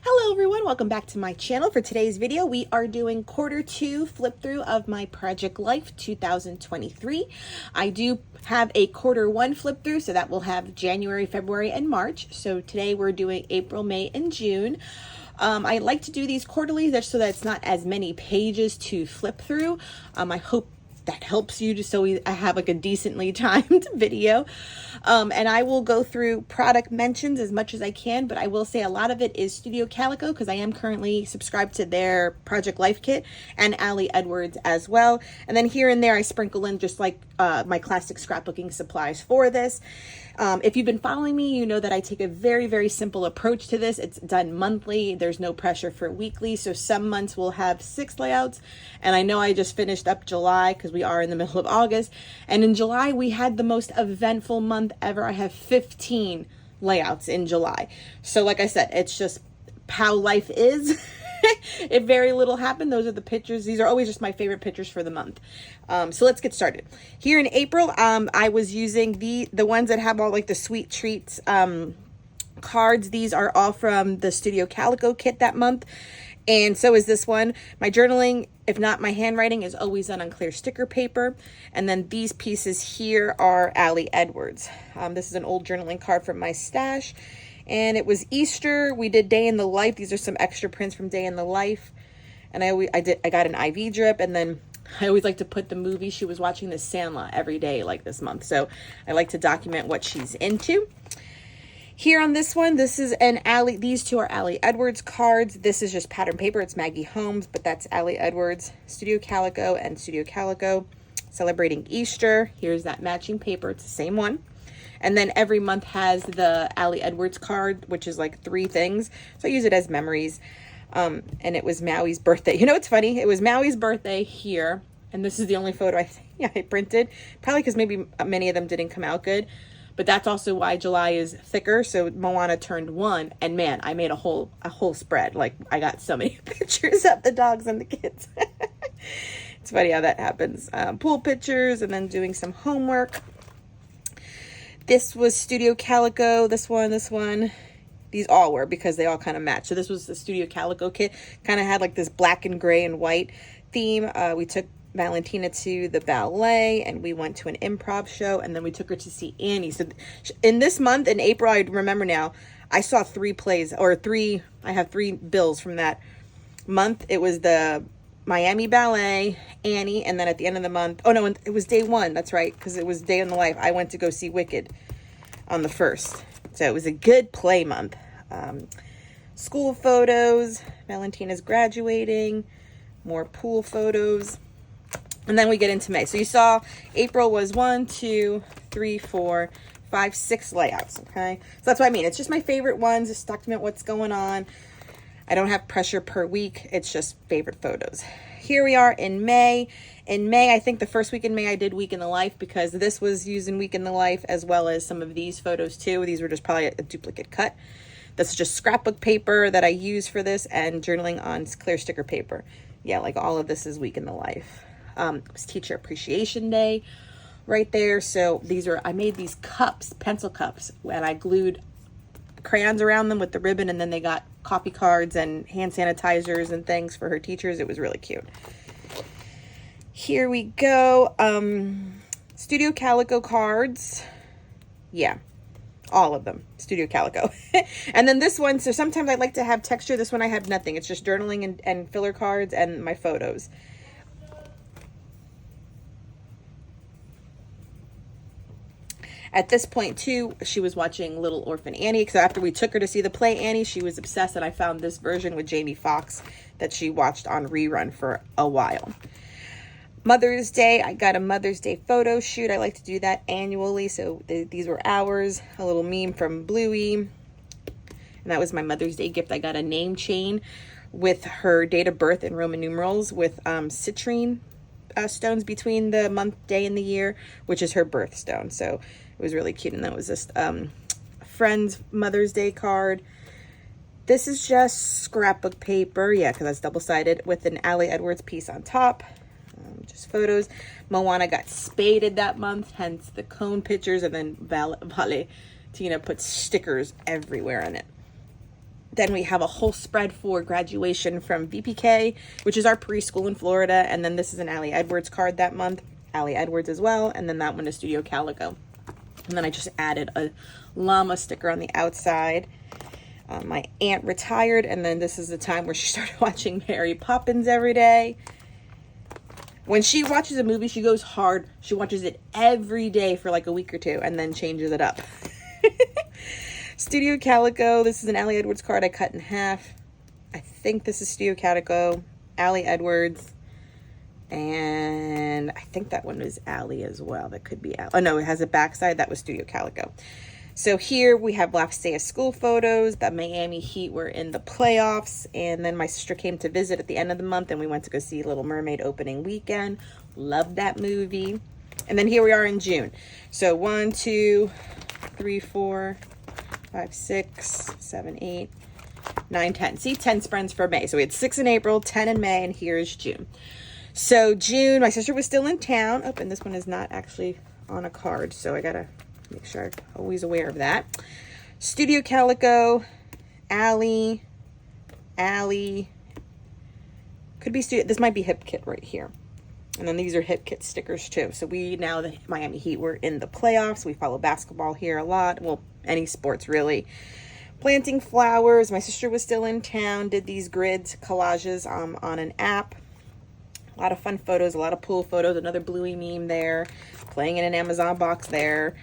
Hello everyone, welcome back to my channel. For today's video, we are doing Q2 flip through of my Project Life 2023. I do have a Q1 flip through, so that will have January, February, and March. So today we're doing April, May, and June. I like to do these quarterly just so that it's not as many pages to flip through. I hope that helps you just so I have like a decently timed video. And I will go through product mentions as much as I can, but I will say a lot of it is Studio Calico because I am currently subscribed to their Project Life kit, and Ali Edwards as well. And then here and there I sprinkle in just like my classic scrapbooking supplies for this. If you've been following me, you know that I take a very, very simple approach to this. It's done monthly. There's no pressure for weekly. So some months will have 6 layouts. And I know I just finished up July because we are in the middle of August. And in July, we had the most eventful month ever. I have 15 layouts in July. So like I said, it's just how life is. If very little happened, those are the pictures. These are always just my favorite pictures for the month. So let's get started. Here in April, I was using the ones that have all like the sweet treats cards. These are all from the Studio Calico kit that month. And so is this one. My journaling, if not my handwriting, is always done on clear sticker paper. And then these pieces here are Ali Edwards. This is an old journaling card from my stash. And it was Easter. We did Day in the Life. These are some extra prints from Day in the Life. And I got an IV drip. And then I always like to put the movie. She was watching the Sandlot every day like this month. So I like to document what she's into. Here on this one, this is an Ali. These two are Ali Edwards cards. This is just pattern paper. It's Maggie Holmes, but that's Ali Edwards, Studio Calico, and Studio Calico celebrating Easter. Here's that matching paper. It's the same one. And then every month has the Ali Edwards card, which is like 3 things. So I use it as memories. And it was Maui's birthday. You know, it's funny. It was Maui's birthday here. And this is the only photo I printed. Probably because maybe many of them didn't come out good. But that's also why July is thicker. So Moana turned 1. And man, I made a whole spread. Like, I got so many pictures of the dogs and the kids. It's funny how that happens. Pool pictures and then doing some homework. This was Studio Calico, this one. These all were because they all kind of match. So this was the Studio Calico kit. Kind of had like this black and gray and white theme. We took Valentina to the ballet and we went to an improv show, and then we took her to see Annie. So in this month, in April, I remember now, I saw 3 plays, or 3, I have 3 bills from that month. It was the Miami Ballet, Annie, and then at the end of the month, oh no, it was day 1, that's right, because it was Day in the Life. I went to go see Wicked on the 1st. So it was a good play month. School photos, Valentina's graduating, more pool photos, and then we get into May. So you saw April was 1, 2, 3, 4, 5, 6 layouts, okay? So that's what I mean. It's just my favorite ones, just document what's going on. I don't have pressure per week. It's just favorite photos. Here we are in May. In May, I think the first week in May, I did Week in the Life because this was used in Week in the Life as well as some of these photos too. These were just probably a duplicate cut. This is just scrapbook paper that I use for this and journaling on clear sticker paper. Yeah, like all of this is Week in the Life. It was Teacher Appreciation Day right there. So I made these cups, pencil cups, and I glued crayons around them with the ribbon, and then they got coffee cards and hand sanitizers and things for her teachers. It was really cute. Here we go. Studio Calico cards. Yeah, all of them. Studio Calico. And then this one, so sometimes I like to have texture. This one I have nothing. It's just journaling and filler cards and my photos. At this point, too, she was watching Little Orphan Annie. So after we took her to see the play Annie, she was obsessed. And I found this version with Jamie Foxx that she watched on rerun for a while. Mother's Day, I got a Mother's Day photo shoot. I like to do that annually. So these were ours. A little meme from Bluey. And that was my Mother's Day gift. I got a name chain with her date of birth in Roman numerals with citrine stones between the month, day, and the year, which is her birthstone. So it was really cute. And that was just a friend's Mother's Day card. This is just scrapbook paper. Yeah, because that's double-sided with an Ali Edwards piece on top. Just photos. Moana got spaded that month, hence the cone pictures. And then Valentina put stickers everywhere in it. Then we have a whole spread for graduation from VPK, which is our preschool in Florida. And then this is an Allie Edwards card that month. Allie Edwards as well. And then that one is Studio Calico. And then I just added a llama sticker on the outside. My aunt retired, and then this is the time where she started watching Mary Poppins every day. When she watches a movie, she goes hard. She watches it every day for like a week or two and then changes it up. Studio Calico. This is an Allie Edwards card I cut in half. I think this is Studio Calico, Allie Edwards, and I think that one was Allie as well. That could be Allie. Oh no, it has a backside. That was Studio Calico. So here we have last day of school photos. The Miami Heat were in the playoffs, and then my sister came to visit at the end of the month, and we went to go see Little Mermaid opening weekend. Loved that movie. And then here we are in June. So 1, 2, 3, 4, 5, 6, 7, 8, 9, 10. See, 10 spreads for May. So we had 6 in April, 10 in May, and here's June. So June, my sister was still in town. Oh, and this one is not actually on a card, so I gotta make sure I'm always aware of that. Studio Calico, Allie, could be Studio. This might be Hip Kit right here. And then these are Hip Kit stickers too. So we, now the Miami Heat were in the playoffs. We follow basketball here a lot. Well, any sports really. Planting flowers. My sister was still in town. Did these grids, collages on an app. A lot of fun photos, a lot of pool photos. Another Bluey meme there. Playing in an Amazon box there.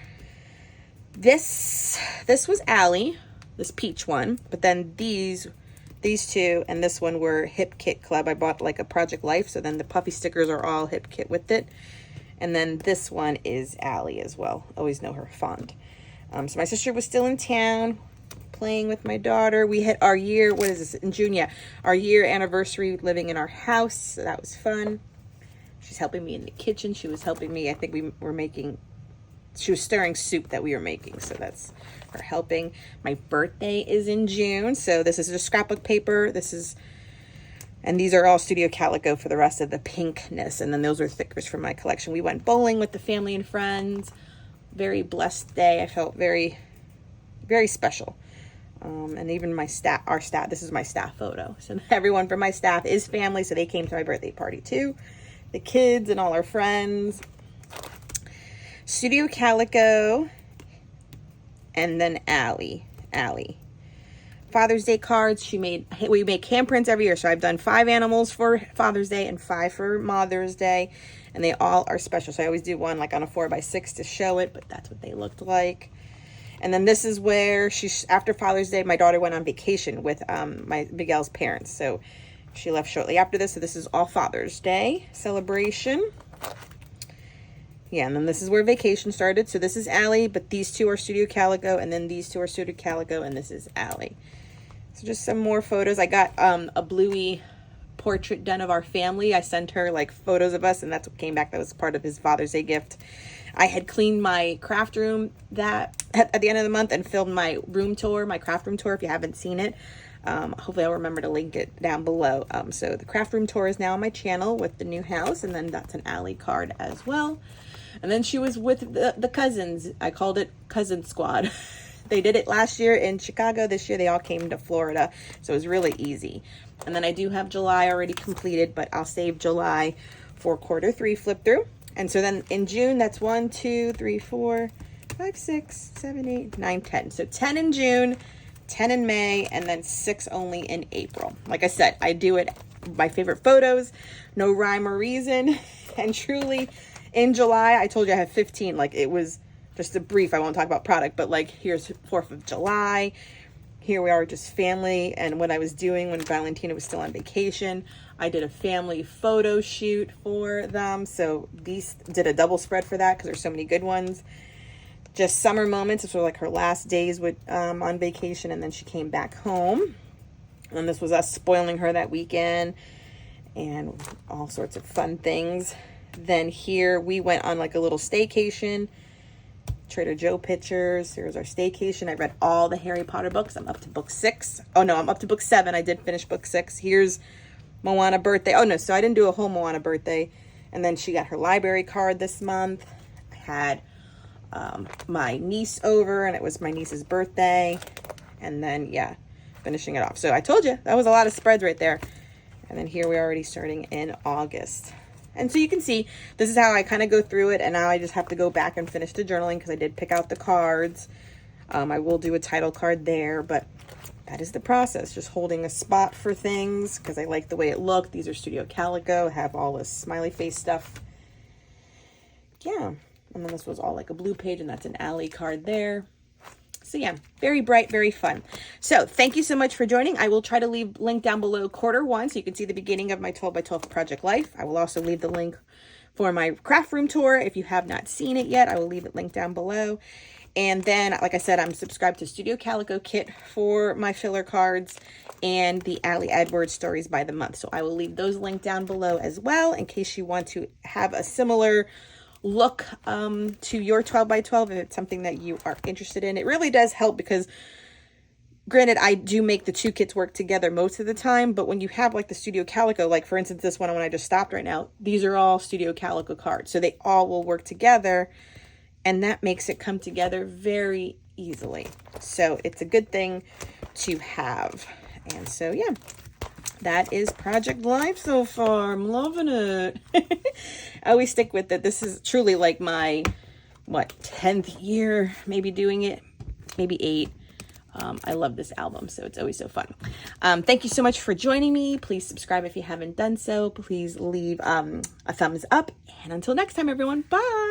This was Allie, this peach one, but then these two and this one were Hip Kit Club. I bought like a Project Life, so then the puffy stickers are all Hip Kit with it. And then this one is Allie as well. Always know her fond. So my sister was still in town playing with my daughter. We hit our year, what is this, in June? Yeah, our year anniversary living in our house, so that was fun. She's helping me in the kitchen. She was helping me. I think she was stirring soup that we were making, so that's her helping. My birthday is in June, so this is a scrapbook paper. And these are all Studio Calico for the rest of the pinkness, and then those are thickers from my collection. We went bowling with the family and friends. Very blessed day. I felt very, very special. And even our staff, this is my staff photo. So everyone from my staff is family, so they came to my birthday party too. The kids and all our friends. Studio Calico, and then Allie. Father's Day cards. We make handprints every year, so I've done 5 animals for Father's Day and 5 for Mother's Day, and they all are special. So I always do one like on a 4x6 to show it, but that's what they looked like. And then this is where after Father's Day, my daughter went on vacation with Miguel's parents, so she left shortly after this. So this is all Father's Day celebration. Yeah, and then this is where vacation started. So this is Allie, but these two are Studio Calico, and then these two are Studio Calico, and this is Allie. So just some more photos. I got a Bluey portrait done of our family. I sent her like photos of us, and that's what came back. That was part of his Father's Day gift. I had cleaned my craft room at the end of the month and filmed my room tour, my craft room tour, if you haven't seen it. Hopefully I'll remember to link it down below. So the craft room tour is now on my channel with the new house, and then that's an Allie card as well. And then she was with the cousins. I called it Cousin Squad. They did it last year in Chicago. This year they all came to Florida, so it was really easy. And then I do have July already completed, but I'll save July for quarter 3 flip through. And so then in June, that's 1, 2, 3, 4, 5, 6, 7, 8, 9, 10. So 10 in June, 10 in May, and then 6 only in April. Like I said, I do it, my favorite photos, no rhyme or reason. And truly, in July, I told you I have 15. Like, it was just a brief. I won't talk about product, but like, here's 4th of July. Here we are, just family. And what I was doing when Valentina was still on vacation, I did a family photo shoot for them. So these did a double spread for that because there's so many good ones. Just summer moments. This was like her last days with on vacation, and then she came back home. And this was us spoiling her that weekend and all sorts of fun things. Then here we went on like a little staycation. Trader Joe pictures. Here's our staycation. I read all the Harry Potter books. I'm up to book 6. Oh no, I'm up to book 7. I did finish book 6. Here's Moana birthday. Oh no, so I didn't do a whole Moana birthday. And then she got her library card this month. I had my niece over, and it was my niece's birthday. And then, yeah, finishing it off. So I told you, that was a lot of spreads right there. And then here we're already starting in August. And so you can see, this is how I kind of go through it. And now I just have to go back and finish the journaling because I did pick out the cards. I will do a title card there, but that is the process. Just holding a spot for things because I like the way it looked. These are Studio Calico, have all this smiley face stuff. Yeah. And then this was all like a blue page, and that's an alley card there. So yeah, very bright, very fun. So thank you so much for joining. I will try to leave link down below quarter 1 so you can see the beginning of my 12 by 12 project life. I will also leave the link for my craft room tour. If you have not seen it yet, I will leave it linked down below. And then, like I said, I'm subscribed to Studio Calico Kit for my filler cards and the Allie Edwards Stories by the Month. So I will leave those linked down below as well in case you want to have a similar look to your 12 by 12 if it's something that you are interested in. It really does help because granted, I do make the 2 kits work together most of the time, but when you have like the Studio Calico, like for instance, this one when I just stopped right now, these are all Studio Calico cards. So they all will work together, and that makes it come together very easily. So it's a good thing to have. And so, yeah, that is Project Life so far. I'm loving it. I always stick with it. This is truly like my, 10th year maybe doing it, maybe 8. I love this album, so it's always so fun. Thank you so much for joining me. Please subscribe if you haven't done so. Please leave a thumbs up. And until next time, everyone, bye.